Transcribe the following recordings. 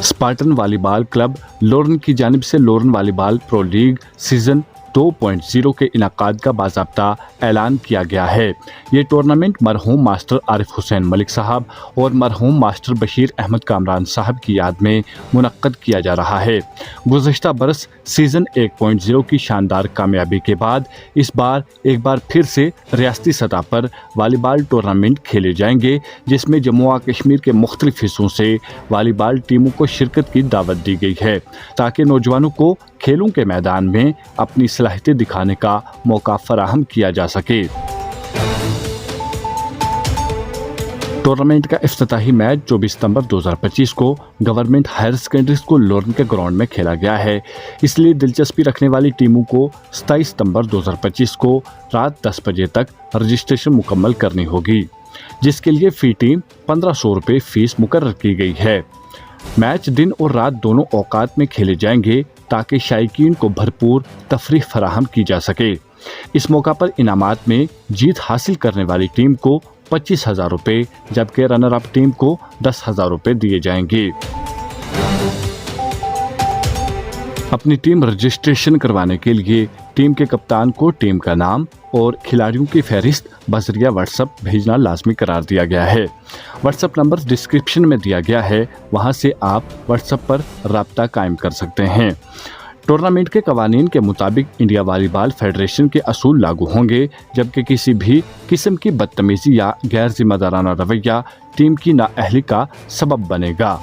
Spartan volleyball club लोरन की जानिब से लोरन वॉलीबॉल प्रो लीग सीजन 2.0 के इनाकाद का बाज़ाब्ता ऐलान किया गया है। ये टूर्नामेंट मरहूम मास्टर आरिफ हुसैन मलिक साहब और मरहूम मास्टर बशीर अहमद कामरान साहब की याद में मुनक्कद किया जा रहा है। गुज़श्ता बरस सीज़न 1.0 की शानदार कामयाबी के बाद इस बार एक बार फिर से रियासती सतह पर वॉलीबॉल टूर्नामेंट खेले जाएंगे, जिसमें जम्मू और कश्मीर के मुख्तलिफ हिस्सों से वॉलीबॉल टीमों को शिरकत की दावत दी गई है, ताकि नौजवानों को खेलों के मैदान में अपनी सलाहियतें दिखाने का मौका फराहम किया जा सके। टूर्नामेंट का इफ्तिताही मैच 24 सितंबर 2025 को गवर्नमेंट हायर सेकेंडरी स्कूल लोरन के ग्राउंड में खेला गया है। इसलिए दिलचस्पी रखने वाली टीमों को 27 सितंबर 2025 को रात 10 बजे तक रजिस्ट्रेशन मुकम्मल करनी होगी, जिसके लिए फ़ी टीम 1500 रुपये फ़ीस मुकर्रर की गई है। मैच दिन और रात दोनों औकात में खेले जाएंगे, ताकि शायकीन को भरपूर तफरीह फराहम की जा सके। इस मौका पर इनामात में जीत हासिल करने वाली टीम को 25,000 रुपये, जबकि रनर अप टीम को 10,000 रुपये दिए जाएंगे। अपनी टीम रजिस्ट्रेशन करवाने के लिए टीम के कप्तान को टीम का नाम और खिलाड़ियों की फहरिस्त बजरिया व्हाट्सएप भेजना लाजमी करार दिया गया है। व्हाट्सएप नंबर डिस्क्रिप्शन में दिया गया है, वहां से आप व्हाट्सएप पर राब्ता कायम कर सकते हैं। टूर्नामेंट के कवानीन के मुताबिक इंडिया वॉलीबॉल फेडरेशन के असूल लागू होंगे, जबकि किसी भी किस्म की बदतमीजी या गैर जिम्मेदाराना रवैया टीम की नाअहली का सबब बनेगा।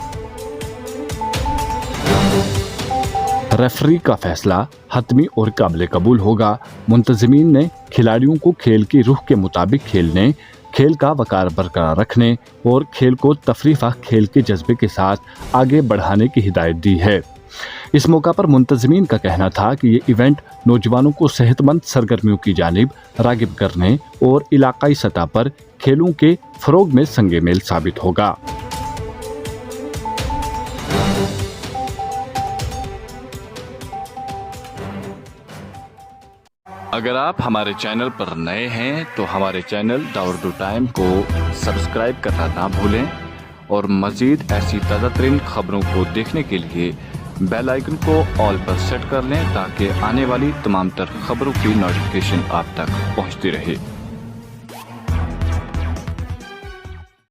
रेफरी का फैसला हतमी और काबिल कबूल होगा। मुंतज़मीन ने खिलाड़ियों को खेल की रूह के मुताबिक खेलने, खेल का वकार बरकरार रखने और खेल को तफरीफ़ा खेल के जज्बे के साथ आगे बढ़ाने की हिदायत दी है। इस मौका पर मुंतज़मीन का कहना था कि ये इवेंट नौजवानों को सेहतमंद सरगर्मियों की जानिब रागिब करने और इलाकाई सतह पर खेलों के फ़रोग में संगे मेल साबित होगा। अगर आप हमारे चैनल पर नए हैं तो हमारे चैनल द उर्दू टाइम को सब्सक्राइब करना ना भूलें और मज़ीद ऐसी ताज़ा तरीन खबरों को देखने के लिए बेल आइकन को ऑल पर सेट कर लें, ताकि आने वाली तमाम तर खबरों की नोटिफिकेशन आप तक पहुंचती रहे।